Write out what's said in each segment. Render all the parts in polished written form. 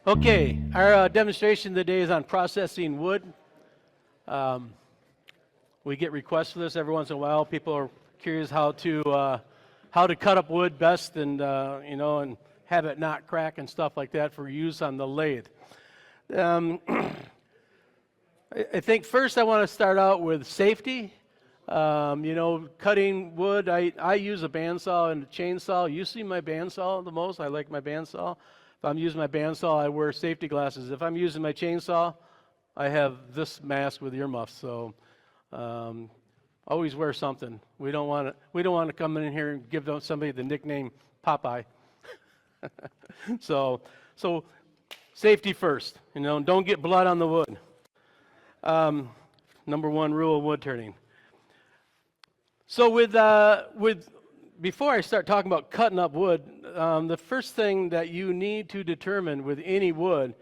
Okay, our demonstration today is on processing wood. We get requests for this every once in a while. People are curious how to cut up wood best, and and have it not crack and stuff like that for use on the lathe. I think first I want to start out with safety. Cutting wood, I use a bandsaw and a chainsaw. You see my bandsaw the most. I like my bandsaw. If I'm using my bandsaw, I wear safety glasses. If I'm using my chainsaw, I have this mask with earmuffs. So always wear something. We don't want to come in here and give somebody the nickname Popeye. So safety first. Don't get blood on the wood. Number one rule of wood turning. So before I start talking about cutting up wood, the first thing that you need to determine with any wood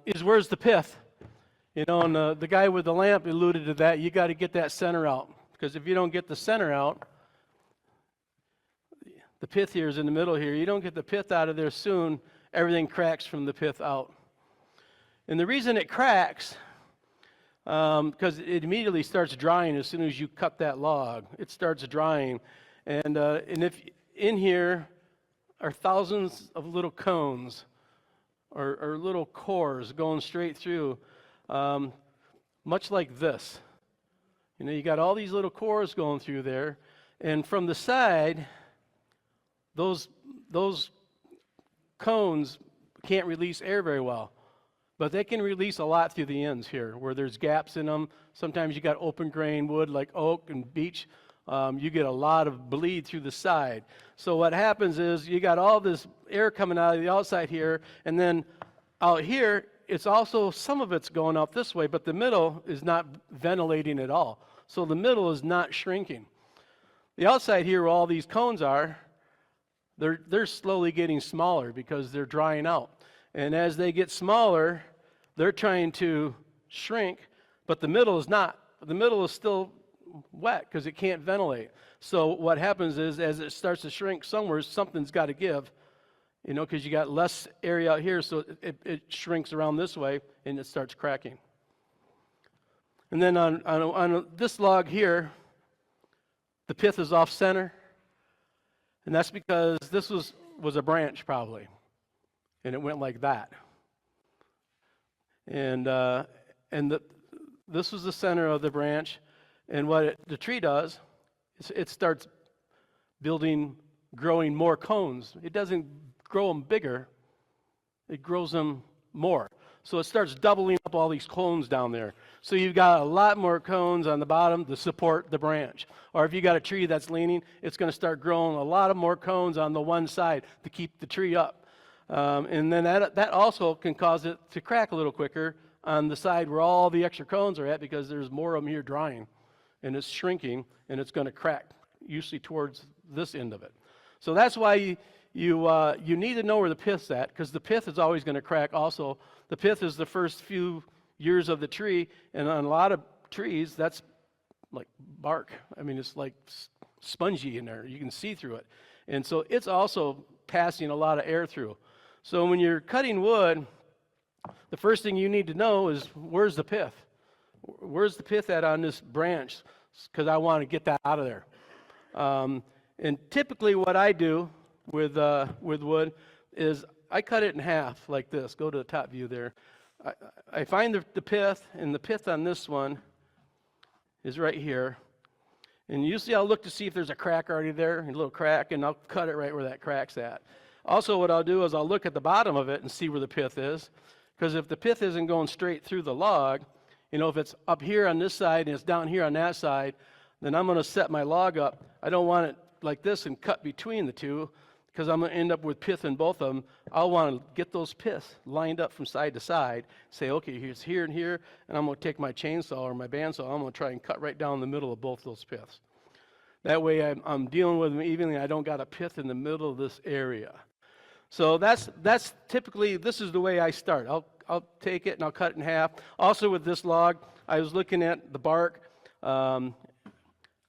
is where's the pith. And the guy with the lamp alluded to that. You got to get that center out, because if you don't get the center out, the pith here is in the middle here. You don't get the pith out of there soon, everything cracks from the pith out. And the reason it cracks, because it immediately starts drying as soon as you cut that log. It starts drying. And if in here are thousands of little cones or little cores going straight through, much like this. You got all these little cores going through there, and from the side, those cones can't release air very well. But they can release a lot through the ends here, where there's gaps in them. Sometimes you got open grain wood like oak and beech. You get a lot of bleed through the side. So what happens is you got all this air coming out of the outside here, and then out here, it's also, some of it's going out this way, but the middle is not ventilating at all. So the middle is not shrinking. The outside here, where all these cones are, they're slowly getting smaller because they're drying out. And as they get smaller, they're trying to shrink, but the middle is not. The middle is still wet because it can't ventilate. So what happens is, as it starts to shrink somewhere, something's got to give, because you got less area out here, so it shrinks around this way, and it starts cracking. And then on this log here, the pith is off center, and that's because this was a branch probably. And it went like that. And this was the center of the branch. And what the tree does is it starts growing more cones. It doesn't grow them bigger. It grows them more. So it starts doubling up all these cones down there. So you've got a lot more cones on the bottom to support the branch. Or if you got a tree that's leaning, it's going to start growing a lot of more cones on the one side to keep the tree up. And then that also can cause it to crack a little quicker on the side where all the extra cones are at, because there's more of them here drying, and it's shrinking, and it's going to crack usually towards this end of it. So that's why you need to know where the pith's at, because the pith is always going to crack also. The pith is the first few years of the tree, and on a lot of trees, that's like bark. I mean, it's like spongy in there. You can see through it. And so it's also passing a lot of air through. So when you're cutting wood, the first thing you need to know is, where's the pith? Where's the pith at on this branch? Because I want to get that out of there. And typically what I do with wood is I cut it in half like this. Go to the top view there. I find the pith, and the pith on this one is right here. And usually I'll look to see if there's a crack already there, a little crack, and I'll cut it right where that crack's at. Also, what I'll do is I'll look at the bottom of it and see where the pith is, because if the pith isn't going straight through the log, if it's up here on this side and it's down here on that side, then I'm going to set my log up. I don't want it like this and cut between the two, because I'm going to end up with pith in both of them. I'll want to get those piths lined up from side to side, say, okay, here's here and here, and I'm going to take my chainsaw or my bandsaw, I'm going to try and cut right down the middle of both those piths. That way I'm dealing with them evenly. I don't got a pith in the middle of this area. So that's typically, this is the way I start. I'll take it and I'll cut it in half. Also with this log, I was looking at the bark.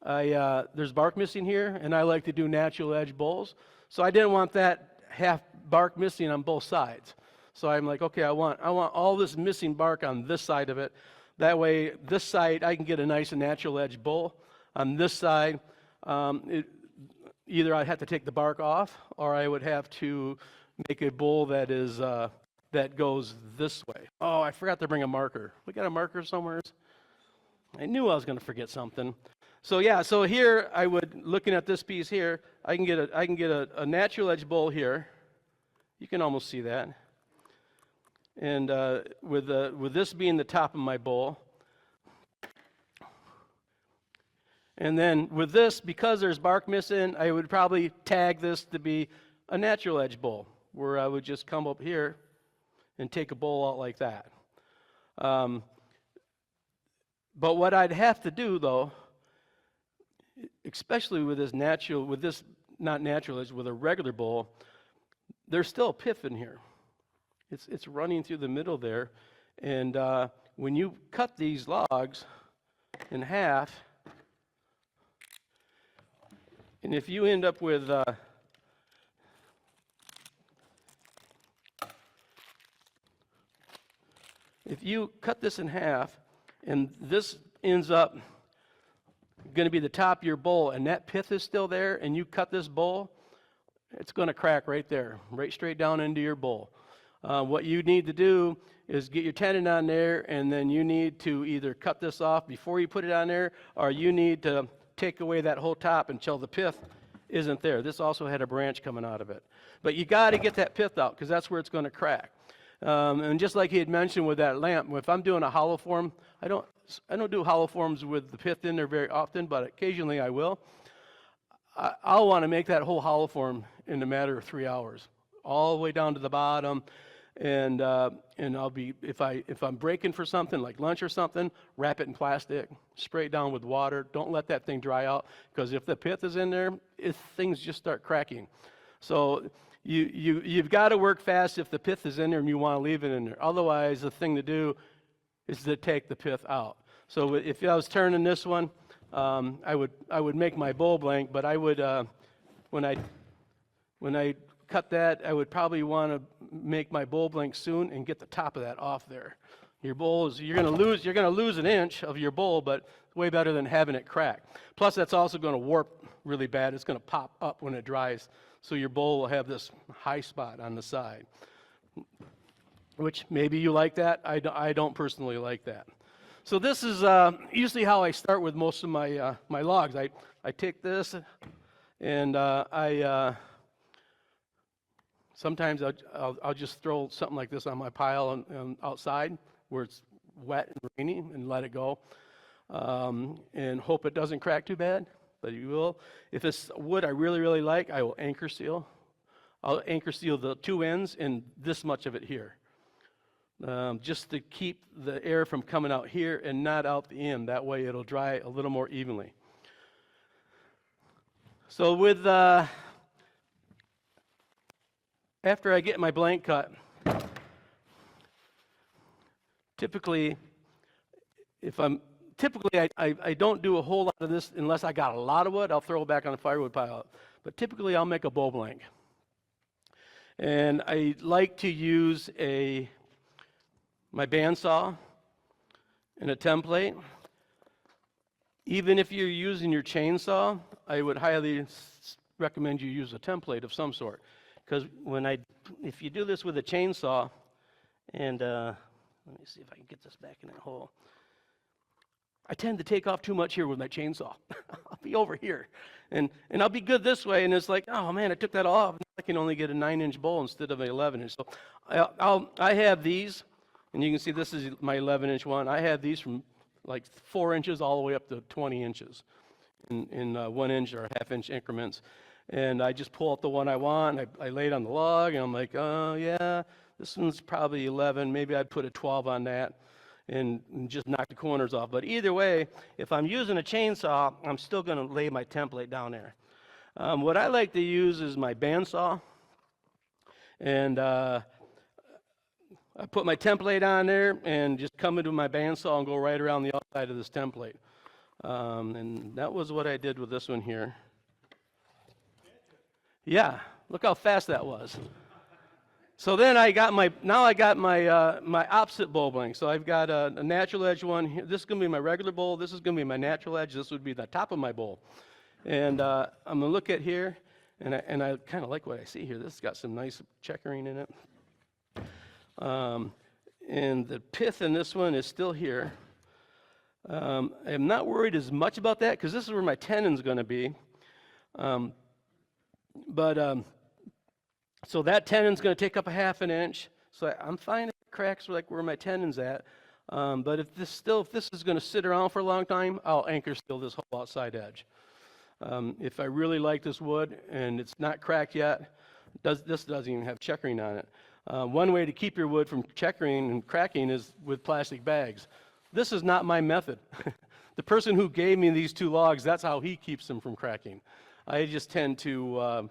There's bark missing here, and I like to do natural edge bowls. So I didn't want that half bark missing on both sides. So I'm like, okay, I want all this missing bark on this side of it. That way, this side, I can get a nice and natural edge bowl. On this side, either I'd have to take the bark off, or I would have to make a bowl that is that goes this way. Oh, I forgot to bring a marker. We got a marker somewhere? I knew I was going to forget something. So yeah, so here I would, looking at this piece here, I can get a natural edge bowl here. You can almost see that. And with this being the top of my bowl, and then with this, because there's bark missing, I would probably tag this to be a natural edge bowl, where I would just come up here and take a bowl out like that. But what I'd have to do, though, especially with this not natural edge, with a regular bowl, there's still a pith in here. It's running through the middle there, and when you cut these logs in half, and if you end up with if you cut this in half, and this ends up going to be the top of your bowl, and that pith is still there, and you cut this bowl, it's going to crack right there, right straight down into your bowl. What you need to do is get your tendon on there, and then you need to either cut this off before you put it on there, or you need to take away that whole top until the pith isn't there. This also had a branch coming out of it. But you got to get that pith out, because that's where it's going to crack. And just like he had mentioned with that lamp, if I'm doing a hollow form, I don't do hollow forms with the pith in there very often, but occasionally I will. I'll want to make that whole hollow form in a matter of 3 hours, all the way down to the bottom. And I'll be, if I'm breaking for something like lunch or something, wrap it in plastic, spray it down with water. Don't let that thing dry out, because if the pith is in there, things just start cracking. So you've got to work fast if the pith is in there and you want to leave it in there. Otherwise, the thing to do is to take the pith out. So if I was turning this one, I would make my bowl blank, but I would when I cut that, I would probably want to make my bowl blank soon and get the top of that off there. Your bowl is, you're going to lose an inch of your bowl, but it's way better than having it crack. Plus, that's also going to warp really bad. It's going to pop up when it dries, so your bowl will have this high spot on the side, which maybe you like that. I don't personally like that. So this is usually how I start with most of my my logs. I take this, and sometimes I'll just throw something like this on my pile and outside where it's wet and rainy, and let it go, and hope it doesn't crack too bad, but it will. If it's wood I really like, I will anchor seal. I'll anchor seal the two ends and this much of it here, just to keep the air from coming out here and not out the end. That way it'll dry a little more evenly. So with after I get my blank cut, typically I don't do a whole lot of this unless I got a lot of wood. I'll throw it back on the firewood pile. But typically I'll make a bowl blank. And I like to use my bandsaw and a template. Even if you're using your chainsaw, I would highly recommend you use a template of some sort. Because if you do this with a chainsaw, and let me see if I can get this back in that hole. I tend to take off too much here with my chainsaw. I'll be over here, and I'll be good this way, and it's like, oh man, I took that off. I can only get a 9-inch bowl instead of an 11-inch. So I have these, and you can see this is my 11-inch one. I have these from like 4 inches all the way up to 20 inches in 1 inch or half-inch increments. And I just pull out the one I want, and I lay it on the log, and I'm like, oh yeah, this one's probably 11. Maybe I'd put a 12 on that and just knock the corners off. But either way, if I'm using a chainsaw, I'm still going to lay my template down there. What I like to use is my bandsaw, and I put my template on there and just come into my bandsaw and go right around the outside of this template. And that was what I did with this one here. Yeah, look how fast that was. So then I got my my opposite bowl blank. So I've got a natural edge one. This is going to be my regular bowl. This is going to be my natural edge. This would be the top of my bowl. And I'm going to look at here, and I kind of like what I see here. This has got some nice checkering in it. And the pith in this one is still here. I'm not worried as much about that because this is where my tenon's going to be. So that tenon's going to take up a half an inch. So I'm fine if it cracks like where my tenon's at. But if this is going to sit around for a long time, I'll anchor seal this whole outside edge. If I really like this wood and it's not cracked yet, this doesn't even have checkering on it. One way to keep your wood from checkering and cracking is with plastic bags. This is not my method. The person who gave me these 2 logs, that's how he keeps them from cracking. I just tend to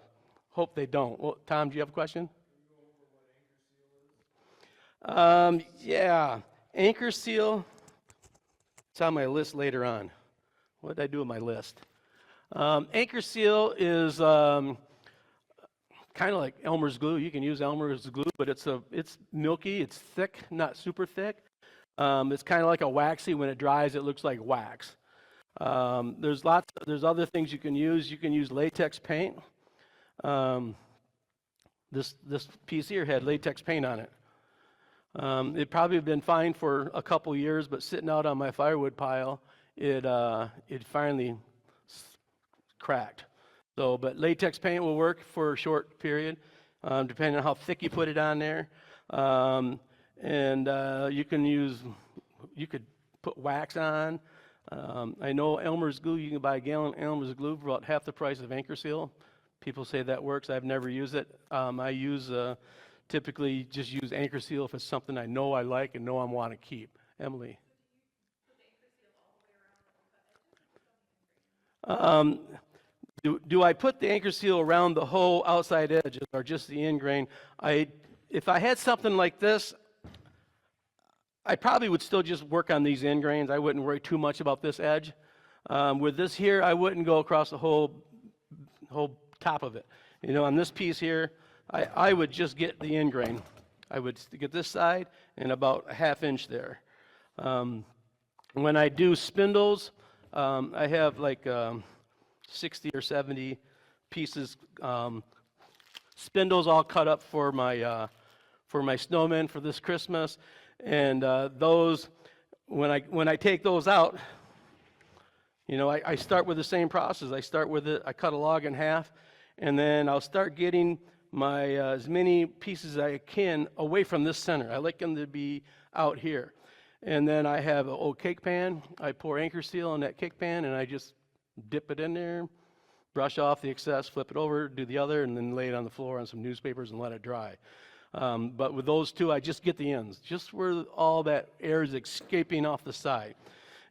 hope they don't. Well, Tom, do you have a question? Yeah, anchor seal. It's on my list later on. What did I do with my list? Anchor seal is kind of like Elmer's glue. You can use Elmer's glue, but it's milky, it's thick, not super thick. It's kind of like a waxy. When it dries, it looks like wax. There's other things you can use. You can use latex paint. This piece here had latex paint on it. It probably have been fine for a couple years, but sitting out on my firewood pile, it finally cracked. So, but latex paint will work for a short period, depending on how thick you put it on there. You could put wax on. I know Elmer's glue, you can buy a gallon of Elmer's glue for about half the price of anchor seal. People say that works. I've never used it. I typically just use anchor seal if it's something I know I like and know I want to keep. Emily? Do I put the anchor seal around the whole outside edges or just the end grain? If I had something like this, I probably would still just work on these end grains. I wouldn't worry too much about this edge. With this here, I wouldn't go across the whole top of it. You know, on this piece here, I would just get the end grain. I would get this side and about a half inch there. When I do spindles, I have like 60 or 70 pieces, spindles all cut up for my snowmen for this Christmas. And those, when I take those out, you know, I start with the same process. I start with it. I cut a log in half, and then I'll start getting my as many pieces as I can away from this center. I like them to be out here. And then I have an old cake pan. I pour anchor seal in that cake pan, and I just dip it in there, brush off the excess, flip it over, do the other, and then lay it on the floor on some newspapers and let it dry. But with those two, I just get the ends, just where all that air is escaping off the side.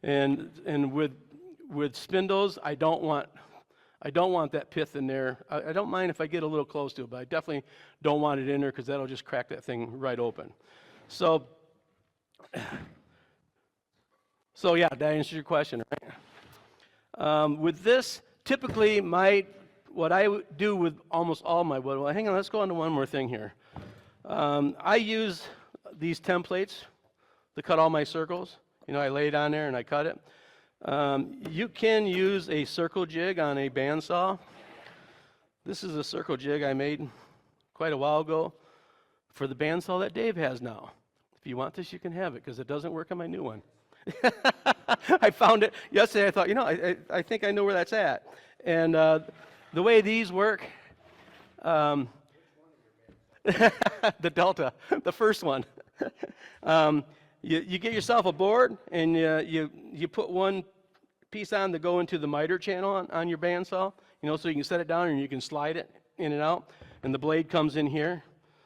And with spindles, I don't want that pith in there. I don't mind if I get a little close to it, but I definitely don't want it in there because that'll just crack that thing right open. So yeah, that answers your question, right? With this, typically what I do with almost all my wood. Well, hang on, let's go on to one more thing here. I use these templates to cut all my circles. You know, I lay it on there and I cut it. You can use a circle jig on a bandsaw. This is a circle jig I made quite a while ago for the bandsaw that Dave has now. If you want this, you can have it because it doesn't work on my new one. I found it yesterday. I thought, you know, I think I know where that's at. And the way these work, the Delta, the first one. You get yourself a board, and you put one piece on to go into the miter channel on your bandsaw, you know, so you can set it down and you can slide it in and out, and the blade comes in here.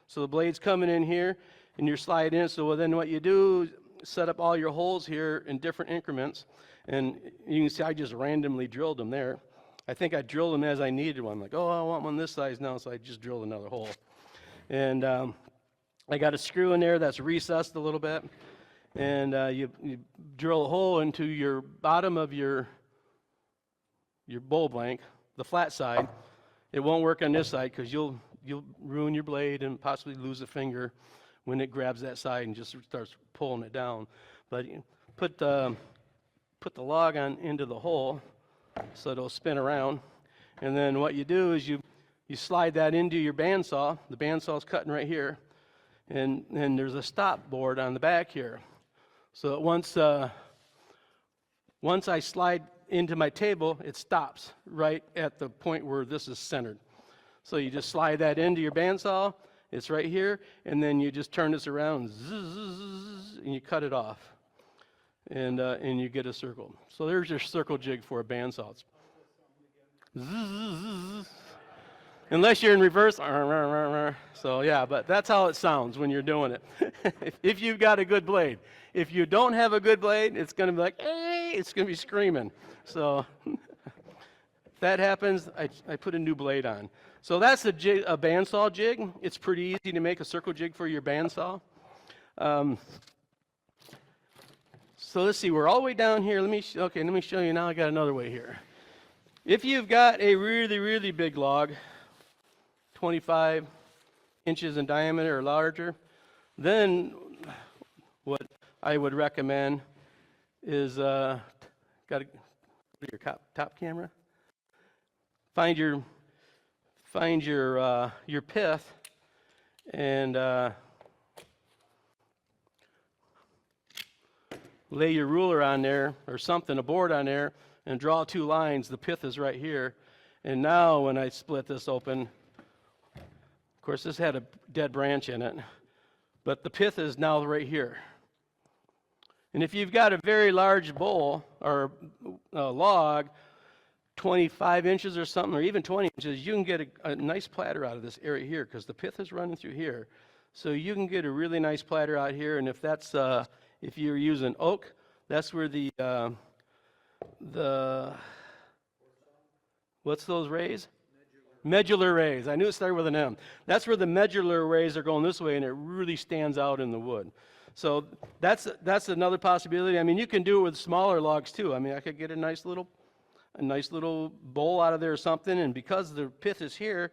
So the blade's coming in here, and you're sliding in. So then what you do is set up all your holes here in different increments, and you can see I just randomly drilled them there. I think I drilled them as I needed one. I'm like, oh, I want one this size now, so I just drilled another hole. And I got a screw in there that's recessed a little bit, and you drill a hole into your bottom of your bowl blank, the flat side. It won't work on this side because you'll ruin your blade and possibly lose a finger when it grabs that side and just starts pulling it down. But you put the log on into the hole so it'll spin around, and then what you do is you slide that into your bandsaw. The bandsaw's cutting right here, and there's a stop board on the back here. So once I slide into my table, it stops right at the point where this is centered. So you just slide that into your bandsaw, it's right here, and then you just turn this around, zzz, and you cut it off, and you get a circle. So there's your circle jig for a bandsaw. Zzz, unless you're in reverse. So yeah, but that's how it sounds when you're doing it. If you've got a good blade. If you don't have a good blade, it's going to be like, hey, it's going to be screaming. So if that happens, I put a new blade on. So that's a bandsaw jig. It's pretty easy to make a circle jig for your bandsaw. So let's see, we're all the way down here. Let me show you now. I got another way here. If you've got a really, really big log, 25 inches in diameter or larger, then what I would recommend is got your top camera. Find your pith and lay your ruler on there or something, a board on there, and draw two lines. The pith is right here. And now when I split this open, of course this had a dead branch in it, but the pith is now right here. And if you've got a very large bowl or a log, 25 inches or something, or even 20 inches, you can get a nice platter out of this area here because the pith is running through here. So you can get a really nice platter out here, and if that's if you're using oak, that's where the what's those rays? Medular rays. I knew it started with an M. That's where the medular rays are going this way, and it really stands out in the wood. So that's another possibility. I mean, you can do it with smaller logs too. I mean, I could get a nice little bowl out of there or something, and because the pith is here,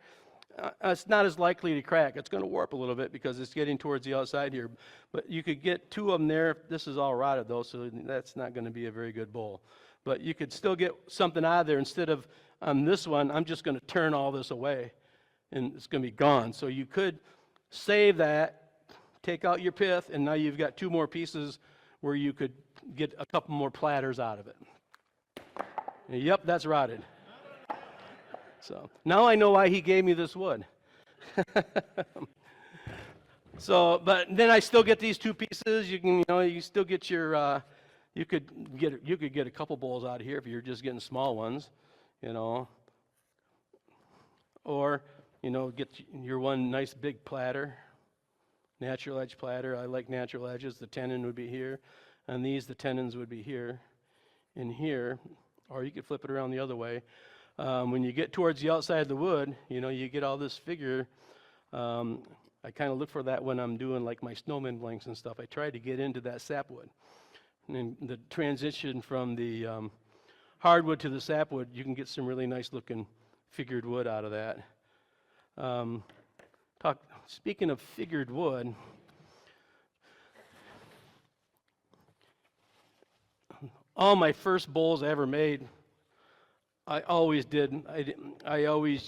it's not as likely to crack. It's going to warp a little bit because it's getting towards the outside here. But you could get two of them there. This is all rotted though, so that's not going to be a very good bowl. But you could still get something out of there. Instead of on this one, I'm just going to turn all this away, and it's going to be gone. So you could save that, take out your pith, and now you've got two more pieces where you could get a couple more platters out of it. Yep, that's rotted. So now I know why he gave me this wood. So, but then I still get these two pieces. You still get your, you could get a couple bowls out of here if you're just getting small ones, or get your one nice big platter. Natural edge platter. I like natural edges. The tenon would be here. And these, the tenons would be here and here. Or you could flip it around the other way. When you get towards the outside of the wood, you get all this figure. I kind of look for that when I'm doing like my snowman blanks and stuff. I try to get into that sapwood. And the transition from the hardwood to the sapwood, you can get some really nice looking figured wood out of that. Speaking of figured wood, all my first bowls I ever made, I always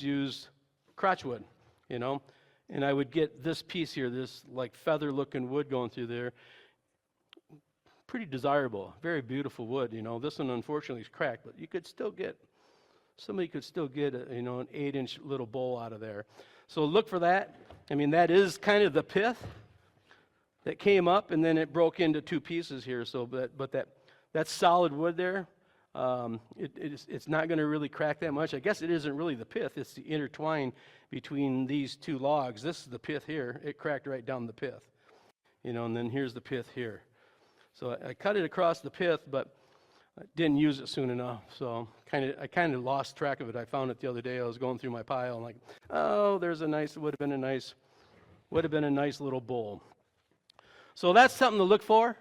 used crotchwood, and I would get this piece here, this like feather-looking wood going through there. Pretty desirable, very beautiful wood. This one unfortunately is cracked, but somebody could still get an 8-inch little bowl out of there. So look for that. I mean, that is kind of the pith that came up, and then it broke into two pieces here. So, but that solid wood there, it's not going to really crack that much. I guess it isn't really the pith; it's the intertwine between these two logs. This is the pith here; it cracked right down the pith, and then here's the pith here. So I cut it across the pith, but I didn't use it soon enough, so I kind of lost track of it. I found it the other day. I was going through my pile, and like, oh, would have been a nice little bowl. So that's something to look for,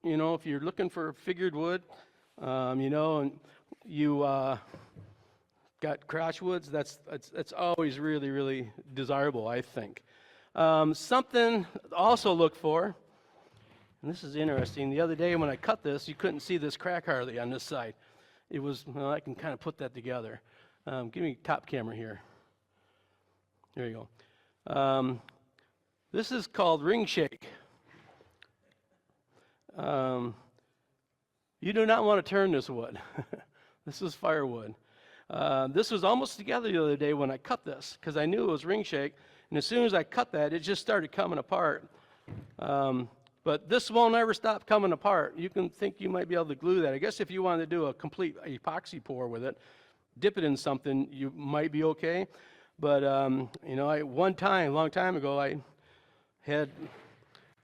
if you're looking for figured wood, and you got crotch woods, that's always really, really desirable, I think. Something to also look for, and this is interesting. The other day when I cut this, you couldn't see this crack hardly on this side. It was, well, I can kind of put that together. Give me top camera here. There you go. This is called ring shake. You do not want to turn this wood. This is firewood. This was almost together the other day when I cut this because I knew it was ring shake. And as soon as I cut that, it just started coming apart. But this won't ever stop coming apart. You can think you might be able to glue that. I guess if you wanted to do a complete epoxy pour with it, dip it in something, you might be okay. But, you know, one time, a long time ago, I had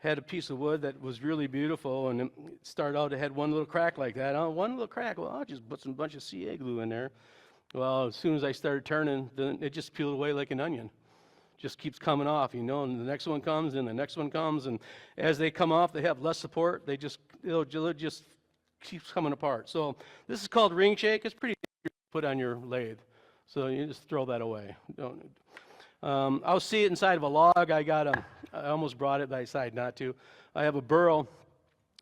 a piece of wood that was really beautiful, and it started out, it had one little crack like that. Oh, one little crack, well, I'll just put some bunch of CA glue in there. Well, as soon as I started turning, then it just peeled away like an onion. Just keeps coming off, you know, and the next one comes, and the next one comes, and as they come off, they have less support. It'll just keeps coming apart. So this is called ring shake. It's pretty easy to put on your lathe. So you just throw that away. I'll see it inside of a log. I almost brought it, but I decided not to. I have a burl,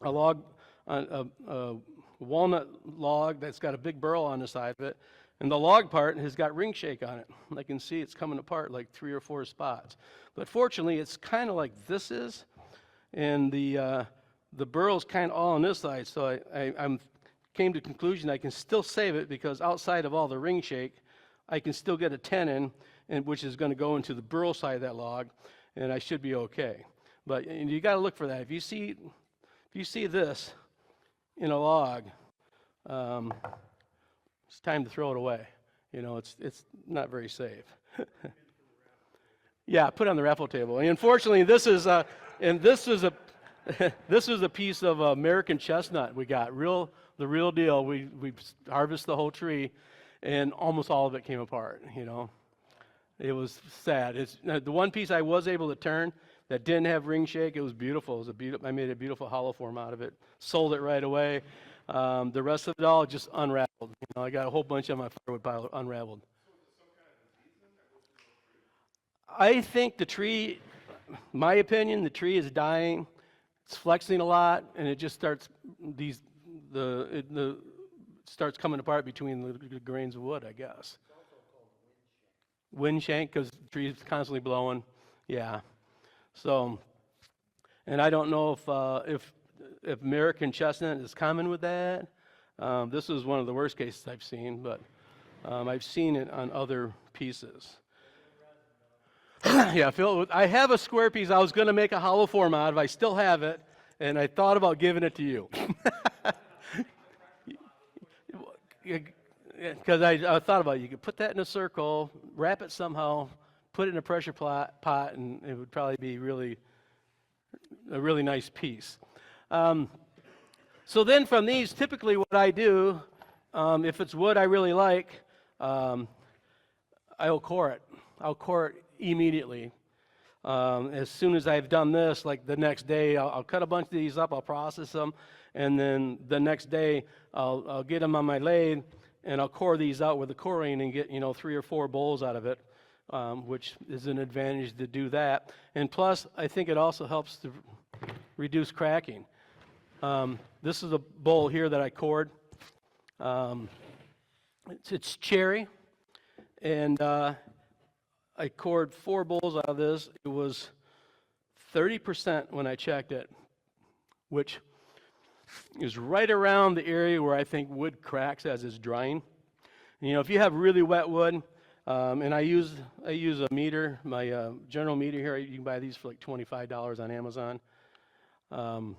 a log, a walnut log that's got a big burl on the side of it, and the log part has got ring shake on it. I can see it's coming apart like 3 or 4 spots. But fortunately, it's kind of like this is, and the burl's kind of all on this side. So I came to the conclusion I can still save it because outside of all the ring shake, I can still get a tenon, which is going to go into the burl side of that log, and I should be okay. But you got to look for that. If you see this in a log, it's time to throw it away. You know, it's not very safe. Yeah, put it on the raffle table. And unfortunately, this is a this is a piece of American chestnut we got, the real deal. We harvested the whole tree, and almost all of it came apart. You know, it was sad. It's the one piece I was able to turn that didn't have ring shake. It was beautiful. I made a beautiful hollow form out of it. Sold it right away. The rest of it all just unraveled. You know, I got a whole bunch of my firewood pile unraveled. I think the tree, my opinion, the tree is dying. It's flexing a lot, and it just starts starts coming apart between the grains of wood, I guess. Wind shank, because the tree is constantly blowing. Yeah. So, and I don't know if American chestnut is common with that. This is one of the worst cases I've seen, but I've seen it on other pieces. Yeah, Phil, I have a square piece I was going to make a hollow form out of. I still have it, and I thought about giving it to you. Because I thought about it. You could put that in a circle, wrap it somehow, put it in a pressure pot, and it would probably be a really nice piece. So then from these, typically what I do, if it's wood I really like, I'll core it. I'll core it immediately. As soon as I've done this, like the next day, I'll cut a bunch of these up, I'll process them, and then the next day I'll get them on my lathe, and I'll core these out with the coring and get 3 or 4 bowls out of it, which is an advantage to do that. And plus, I think it also helps to reduce cracking. This is a bowl here that I cored. It's cherry, and I cored 4 bowls out of this. It was 30% when I checked it, which is right around the area where I think wood cracks as it's drying. You know, if you have really wet wood, and I use a meter, my general meter here. You can buy these for like $25 on Amazon. And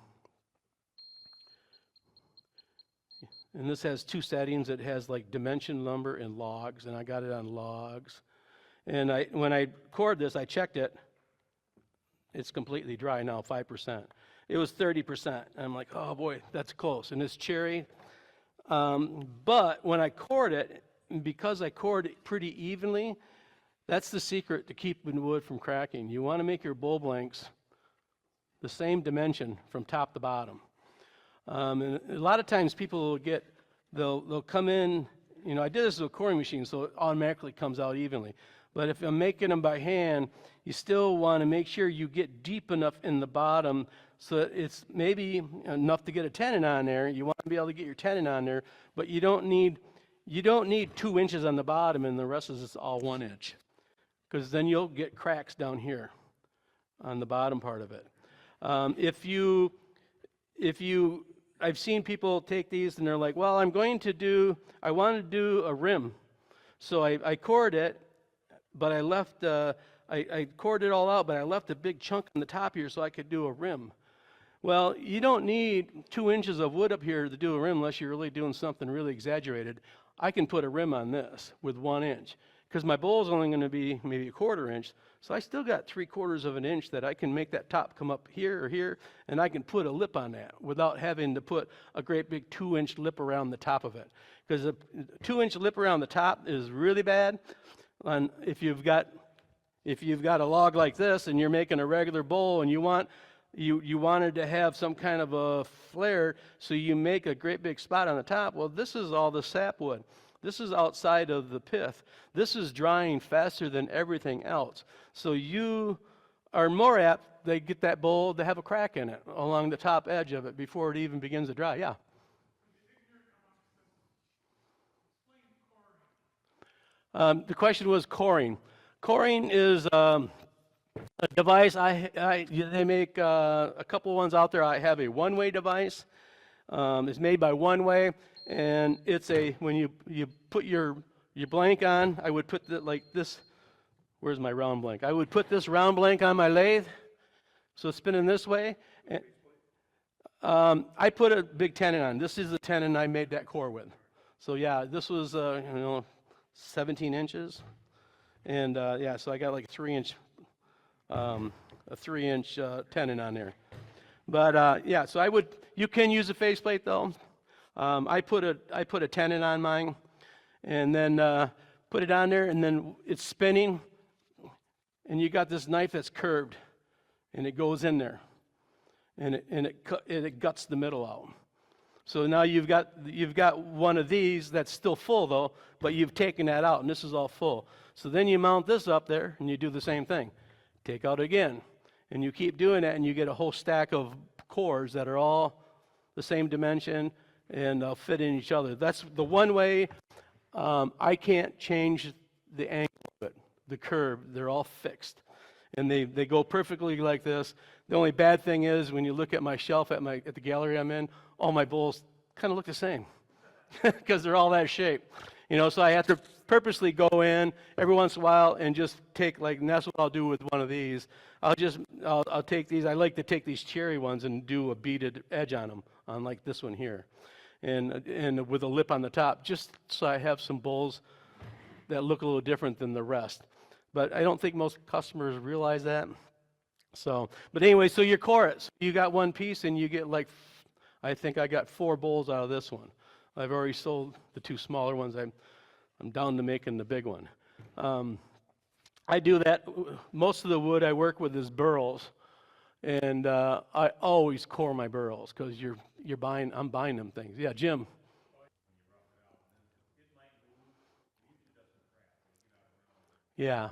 this has 2 settings. It has like dimension lumber and logs, and I got it on logs. And when I cored this, I checked it. It's completely dry now, 5%. It was 30%. And I'm like, oh boy, that's close. And it's cherry. But when I cored it, because I cored it pretty evenly, that's the secret to keeping wood from cracking. You want to make your bowl blanks the same dimension from top to bottom. And a lot of times people will they'll come in I did this with a coring machine, so it automatically comes out evenly. But if I'm making them by hand, you still want to make sure you get deep enough in the bottom so that it's maybe enough to get a tenon on there. You want to be able to get your tenon on there, but you don't need 2 inches on the bottom and the rest is all 1 inch, because then you'll get cracks down here on the bottom part of it. I've seen people take these and they're like, well, I want to do a rim. So I cored it, but I left, I cored it all out, but I left a big chunk on the top here so I could do a rim. Well, you don't need 2 inches of wood up here to do a rim unless you're really doing something really exaggerated. I can put a rim on this with 1 inch because my bowl is only going to be maybe 1/4 inch. So I still got 3/4 of an inch that I can make that top come up here or here, and I can put a lip on that without having to put a great big 2-inch lip around the top of it. Because a 2-inch lip around the top is really bad. And if you've got a log like this and you're making a regular bowl and you wanted to have some kind of a flare, so you make a great big spot on the top. Well, this is all the sapwood. This is outside of the pith. This is drying faster than everything else. So you are more apt to get that bowl to have a crack in it along the top edge of it before it even begins to dry. Yeah. The question was coring. Coring is a device. They make a couple ones out there. I have a one-way device. It's made by One Way, and it's when you put your blank on. I would put like this. Where's my round blank? I would put this round blank on my lathe, so it's spinning this way. And, I put a big tenon on. This is the tenon I made that core with. So yeah, this was 17 inches, and yeah, so I got like a 3-inch tenon on there. But yeah, so you can use a faceplate though. I put a tenon on mine, and then put it on there, and then it's spinning, and you got this knife that's curved, and it goes in there, and it guts the middle out. So now you've got one of these that's still full though, but you've taken that out, and this is all full. So then you mount this up there, and you do the same thing. Take out again, and you keep doing that, and you get a whole stack of cores that are all the same dimension and fit in each other. That's the one way. I can't change the angle of it, the curve. They're all fixed, and they go perfectly like this. The only bad thing is when you look at my shelf at the gallery I'm in, all my bowls kind of look the same because they're all that shape. So I have to purposely go in every once in a while and just take, and that's what I'll do with one of these. I'll take these. I like to take these cherry ones and do a beaded edge on them, on like this one here, and with a lip on the top, just so I have some bowls that look a little different than the rest. But I don't think most customers realize that. So, but anyway, so you core it. So you got one piece, and you get I think I got 4 bowls out of this one. I've already sold the 2 smaller ones. I'm down to making the big one. I do that. Most of the wood I work with is burls, and I always core my burls because I'm buying them things. Yeah, Jim. Yeah,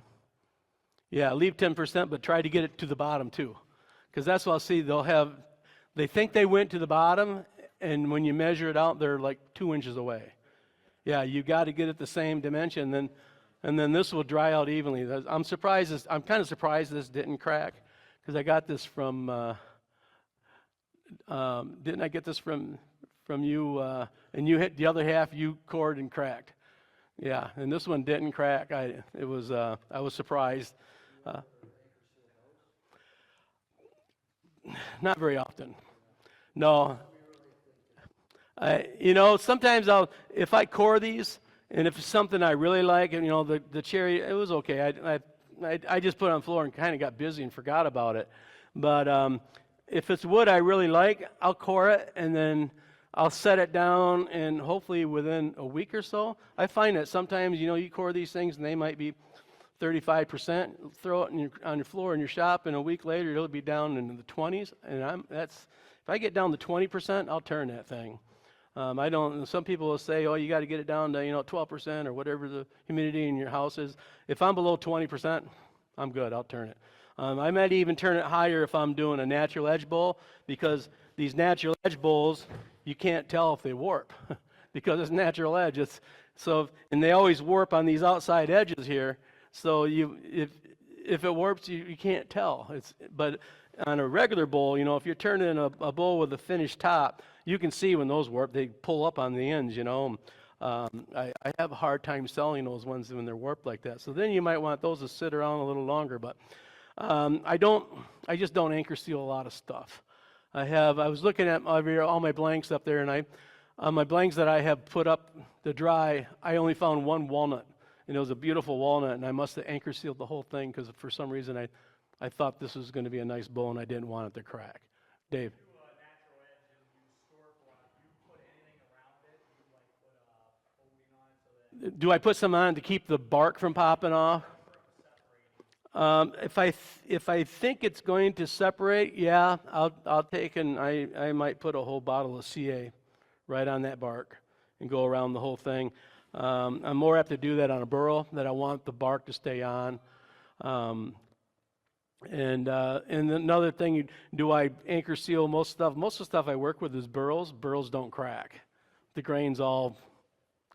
leave 10%, but try to get it to the bottom too, because that's what I'll see. They think they went to the bottom, and when you measure it out, they're like 2 inches away. Yeah, you got to get it the same dimension, and then this will dry out evenly. I'm kind of surprised this didn't crack, because I got this from. Didn't I get this from you? And you hit the other half. You cored and cracked. Yeah, and this one didn't crack. I was surprised. Not very often. No. Sometimes if I core these, and if it's something I really like, and the cherry, it was okay. I just put it on the floor and kind of got busy and forgot about it. But if it's wood I really like, I'll core it, and then I'll set it down, and hopefully within a week or so, I find that sometimes, you core these things, and they might be 35%. Throw it on your floor in your shop, and a week later, it'll be down into the 20s. And if I get down to 20%, I'll turn that thing. I don't. Some people will say, "Oh, you got to get it down to 12% or whatever the humidity in your house is." If I'm below 20%, I'm good. I'll turn it. I might even turn it higher if I'm doing a natural edge bowl, because these natural edge bowls, you can't tell if they warp because it's natural edge. And they always warp on these outside edges here. So if it warps, you can't tell. But on a regular bowl, if you're turning a bowl with a finished top, you can see when those warp. They pull up on the ends. I have a hard time selling those ones when they're warped like that. So then you might want those to sit around a little longer. But I just don't anchor seal a lot of stuff. I was looking at all my blanks up there, and on my blanks that I have put up to dry, I only found one walnut, and it was a beautiful walnut, and I must have anchor sealed the whole thing because for some reason I thought this was going to be a nice bowl, and I didn't want it to crack. Dave. Do I put some on to keep the bark from popping off? If I think it's going to separate, yeah, I'll take and I might put a whole bottle of CA right on that bark and go around the whole thing. I'm more apt to do that on a burl that I want the bark to stay on. And another thing, do I anchor seal most stuff? Most of the stuff I work with is burls. Burls don't crack. The grain's all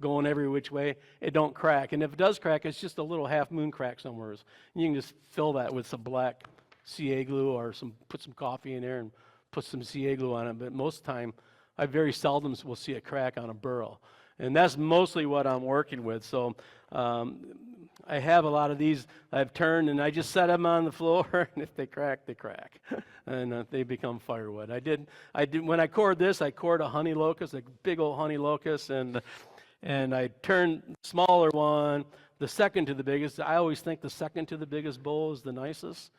going every which way. It don't crack. And if it does crack, it's just a little half moon crack somewhere. And you can just fill that with some black CA glue or put some coffee in there and put some CA glue on it. But most of the time, I very seldom will see a crack on a burl. And that's mostly what I'm working with. So I have a lot of these I've turned, and I just set them on the floor, and if they crack, they crack. And they become firewood. I did when I cored this, I cored a honey locust, a big old honey locust, and I turned the smaller one, the second to the biggest. I always think the second to the biggest bowl is the nicest.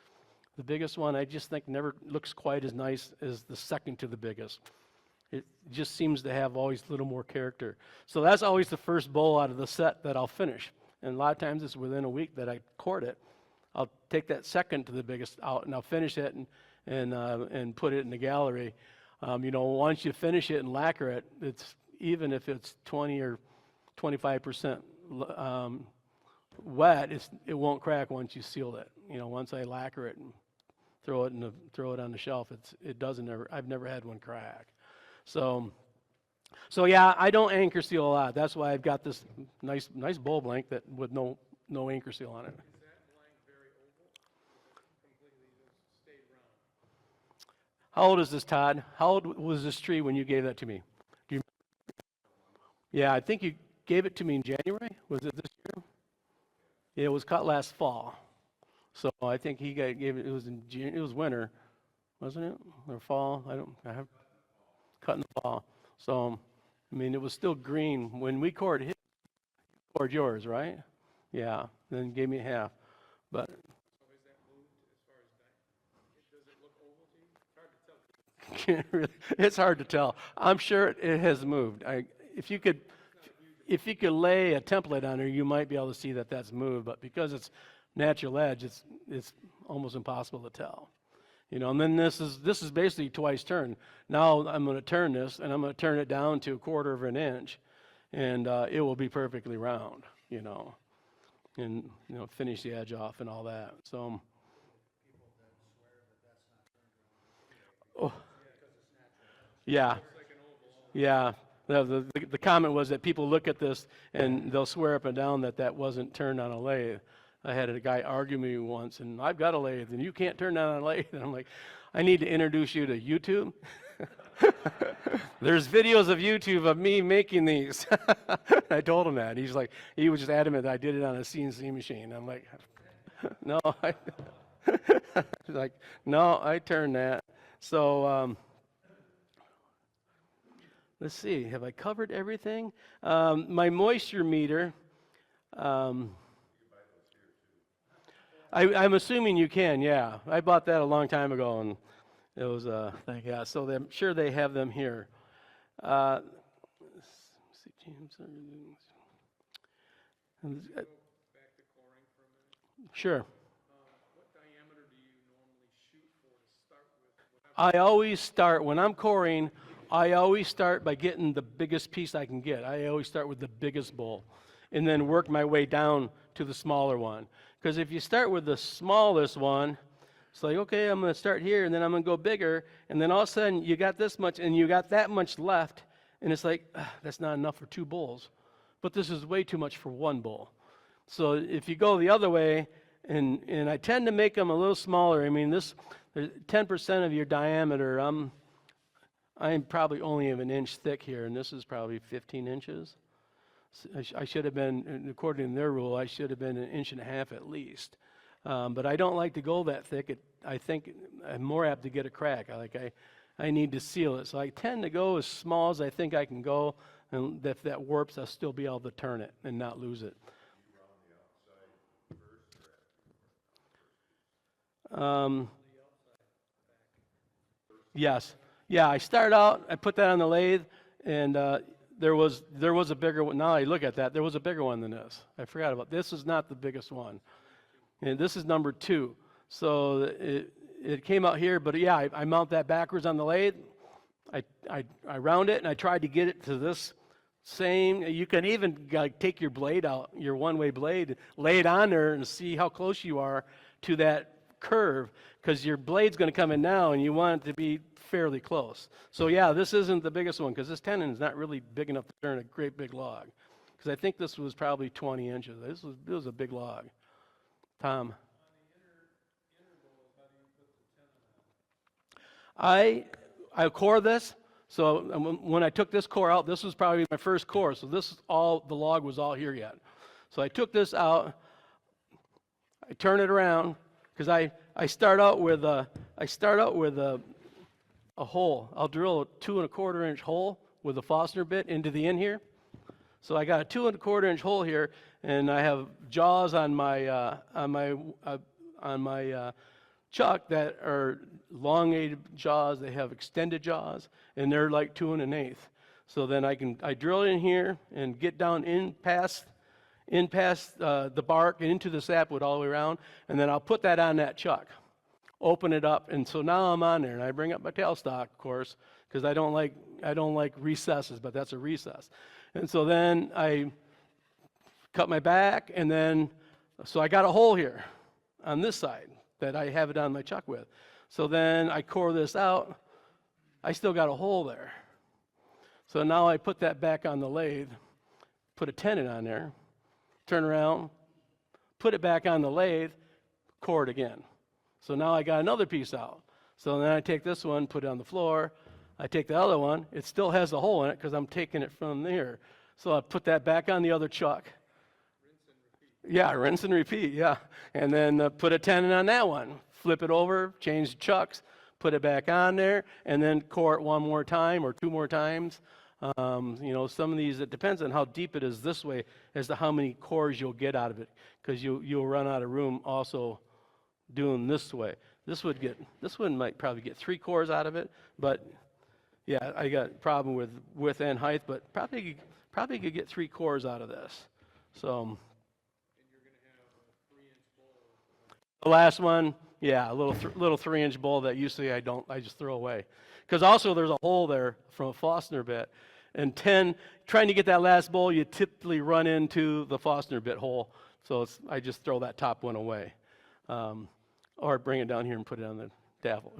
The biggest one, I just think never looks quite as nice as the second to the biggest. It just seems to have always a little more character. So that's always the first bowl out of the set that I'll finish. And a lot of times it's within a week that I cored it. I'll take that second to the biggest out and I'll finish it and put it in the gallery. Once you finish it and lacquer it, it's even if it's 20 or 25% wet, it won't crack once you seal it. Once I lacquer it and throw it on the shelf, I've never had one crack. So yeah, I don't anchor seal a lot. That's why I've got this nice bowl blank that with no anchor seal on it. Is that blank very oval? Completely just stayed round. How old is this, Todd? How old was this tree when you gave that to me? Do you? Yeah, I think you gave it to me in January. Was it this year? Yeah, it was cut last fall. So I think he gave it. It was in June. It was winter, wasn't it? Or fall? I have cut in the fall. So, it was still green. When we cored his, cored yours, right? Yeah, then gave me half. But so is that moved as far as does it look oval to you? It's hard to tell. It's hard to tell. I'm sure it has moved. If you could lay a template on it, you might be able to see that that's moved. But because it's natural edge, it's almost impossible to tell. And then this is basically twice turned. Now I'm going to turn this, and I'm going to turn it down to 1/4 of an inch, and it will be perfectly round, and finish the edge off and all that. So, oh, yeah, yeah. The comment was that people look at this and they'll swear up and down that wasn't turned on a lathe. I had a guy argue me once, and I've got a lathe, and you can't turn that on a lathe. And I'm like, I need to introduce you to YouTube. There's videos of YouTube of me making these. I told him that. He was just adamant that I did it on a CNC machine. I'm like, no, I turned that. So let's see, have I covered everything? My moisture meter. I'm assuming you can, yeah. I bought that a long time ago, and it was a thing, yeah. So I'm sure they have them here. Let's see, James. Back to coring for a minute. Sure. What diameter do you normally shoot for to start with? I always start, when I'm coring, I always start by getting the biggest piece I can get. I always start with the biggest bowl and then work my way down to the smaller one. Because if you start with the smallest one, it's like, okay, I'm going to start here, and then I'm going to go bigger, and then all of a sudden you got this much, and you got that much left, and it's like, that's not enough for 2 bowls. But this is way too much for 1 bowl. So if you go the other way, and I tend to make them a little smaller. I mean, this 10% of your diameter, I'm probably only of an inch thick here, and this is probably 15 inches. I should have been, according to their rule, I should have been 1.5 inches at least. But I don't like to go that thick. I think I'm more apt to get a crack. I need to seal it. So I tend to go as small as I think I can go, and if that warps, I'll still be able to turn it and not lose it. Yes. Yeah, I start out, I put that on the lathe, and there was a bigger one. Now I look at that, there was a bigger one than this. I forgot about this. Is not the biggest one. And this is number 2. So it came out here, but yeah, I mount that backwards on the lathe. I round it, and I tried to get it to this same. You can even take your blade out, your one-way blade, lay it on there and see how close you are to that curve, because your blade's going to come in now, and you want it to be fairly close. So yeah, this isn't the biggest one, because this tenon is not really big enough to turn a great big log. Because I think this was probably 20 inches. This was a big log. Tom. I core this. So when I took this core out, this was probably my first core. So this is all, the log was all here yet. So I took this out. I turn it around, because I start out with a hole. I'll drill a 2 1/4 inch hole with a Forstner bit into the end here. So I got a 2 1/4 inch hole here, and I have jaws on my chuck that are elongated jaws. They have extended jaws, and they're like 2 1/8. So then I drill in here and get down in past the bark and into the sapwood all the way around, and then I'll put that on that chuck, open it up, and so now I'm on there, and I bring up my tailstock, of course, because I don't like recesses, but that's a recess. And so then I cut my back, and then, so I got a hole here on this side that I have it on my chuck with. So then I core this out. I still got a hole there. So now I put that back on the lathe, put a tenon on there, turn around, put it back on the lathe, core it again. So now I got another piece out. So then I take this one, put it on the floor. I take the other one. It still has a hole in it because I'm taking it from there. So I put that back on the other chuck. Rinse and repeat. Yeah, rinse and repeat, yeah. And then put a tenon on that one. Flip it over, change the chucks, put it back on there, and then core it 1 more time or 2 more times. Some of these, it depends on how deep it is this way as to how many cores you'll get out of it, because you'll run out of room also doing this way. This one might probably get 3 cores out of it, but yeah, I got a problem with width and height, but probably could get 3 cores out of this. So. And you're going to have a 3-inch bowl. The last one, yeah, a little 3-inch bowl that usually I just throw away, because also there's a hole there from a Forstner bit, and trying to get that last bowl, you typically run into the Forstner bit hole, so I just throw that top one away. Or bring it down here and put it on the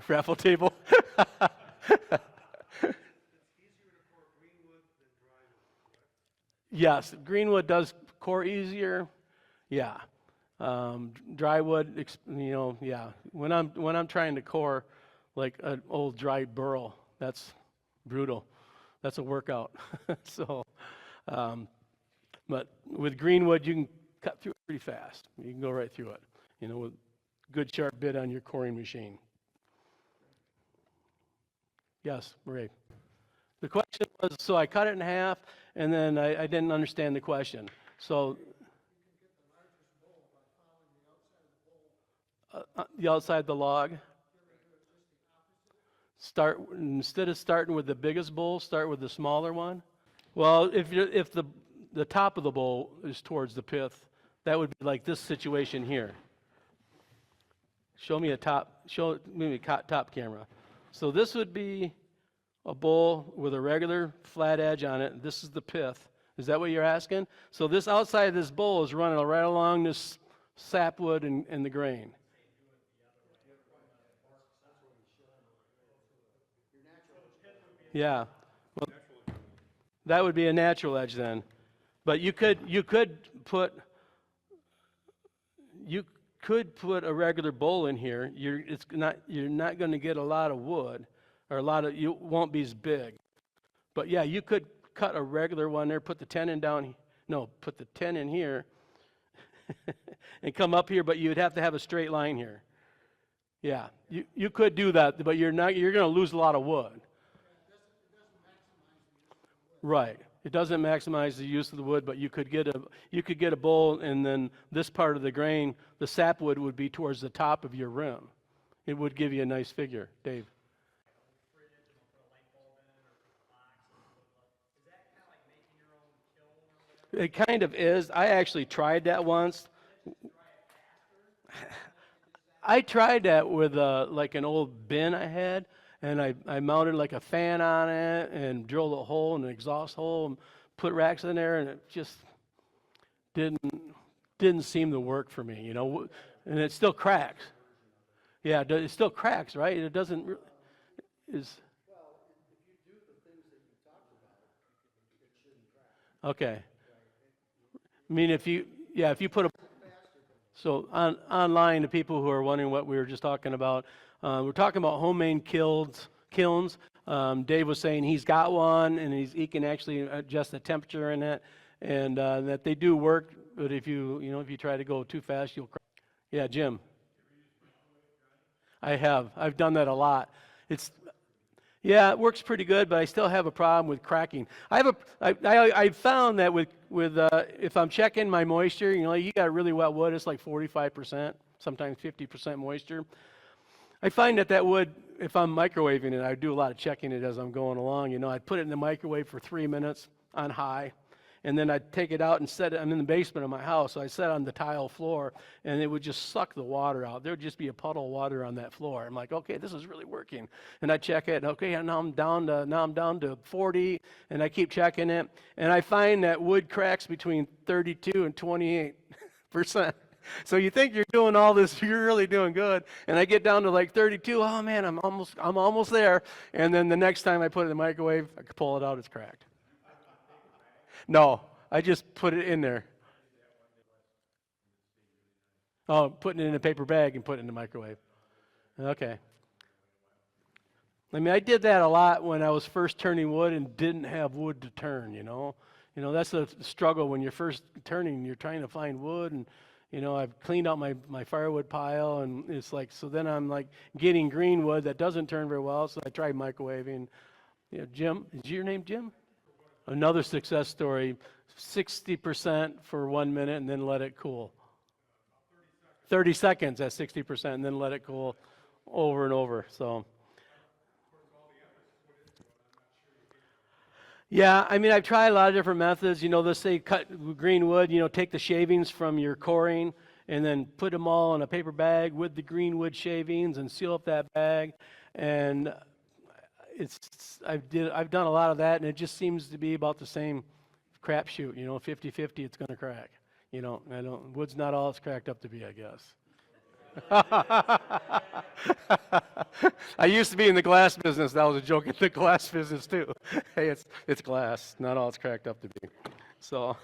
raffle table. It's easier to core greenwood than drywood, correct? Yes, greenwood does core easier. Yeah, drywood, yeah. When I'm trying to core like an old dry burl, that's brutal. That's a workout. So, but with greenwood, you can cut through it pretty fast. You can go right through it. With good sharp bit on your coring machine. Yes, Marie. The question was, so I cut it in half, and then I didn't understand the question. So the outside of the log. Instead of starting with the biggest bowl, start with the smaller one. Well, if the top of the bowl is towards the pith, that would be like this situation here. Show me a top camera. So this would be, a bowl with a regular flat edge on it. This is the pith. Is that what you're asking? So this outside of this bowl is running right along this sapwood and the grain. Yeah. Well, that would be a natural edge then. But you could put a regular bowl in here. You're not going to get a lot of wood, or you won't be as big. But yeah, you could cut a regular one there, put the tenon down. No, put the tenon here, and come up here. But you'd have to have a straight line here. Yeah, you could do that, but you're going to lose a lot of wood. Right. It doesn't maximize the use of the wood, but you could get a bowl, and then this part of the grain, the sapwood would be towards the top of your rim. It would give you a nice figure, Dave. It kind of is. I actually tried that once. I tried that with like an old bin I had, and I mounted like a fan on it and drilled a hole and an exhaust hole and put racks in there, and it just didn't seem to work for me, and it still cracks. Yeah, it still cracks, right? It doesn't is. Okay. I mean, if you put a online, the people who are wondering what we were just talking about, we're talking about homemade kilns. Dave was saying he's got one, and he can actually adjust the temperature in it, and that they do work. But if you try to go too fast, you'll crack. Yeah, Jim. I've done that a lot. Yeah, it works pretty good, but I still have a problem with cracking. I found that with if I'm checking my moisture, you got really wet wood, it's like 45%, sometimes 50% moisture. I find that wood, if I'm microwaving it, I do a lot of checking it as I'm going along. I'd put it in the microwave for 3 minutes on high, and then I'd take it out and set it. I'm in the basement of my house, so I set it on the tile floor, and it would just suck the water out. There would just be a puddle of water on that floor. I'm like, okay, this is really working. And I check it, and okay, now I'm down to 40, and I keep checking it, and I find that wood cracks between 32 and 28%. So you think you're doing all this, you're really doing good, and I get down to like 32. Oh man, I'm almost there. And then the next time I put it in the microwave, I can pull it out, it's cracked. No, I just put it in there. Oh, putting it in a paper bag and putting it in the microwave. Okay. I mean, I did that a lot when I was first turning wood and didn't have wood to turn, that's a struggle when you're first turning. You're trying to find wood, and I've cleaned out my firewood pile, and it's like, so then I'm like getting green wood that doesn't turn very well, so I tried microwaving. Jim, is your name Jim? Another success story, 60% for 1 minute and then let it cool. 30 seconds at 60% and then let it cool over and over. So, yeah, I mean, I've tried a lot of different methods. Let's say cut green wood, take the shavings from your coring and then put them all in a paper bag with the green wood shavings and seal up that bag. And I've done a lot of that, and it just seems to be about the same crapshoot. 50-50, it's going to crack. Wood's not all it's cracked up to be, I guess. I used to be in the glass business. That was a joke in the glass business too. Hey, it's glass, not all it's cracked up to be. So,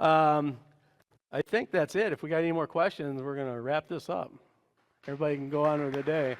I think that's it. If we got any more questions, we're going to wrap this up. Everybody can go on with their day.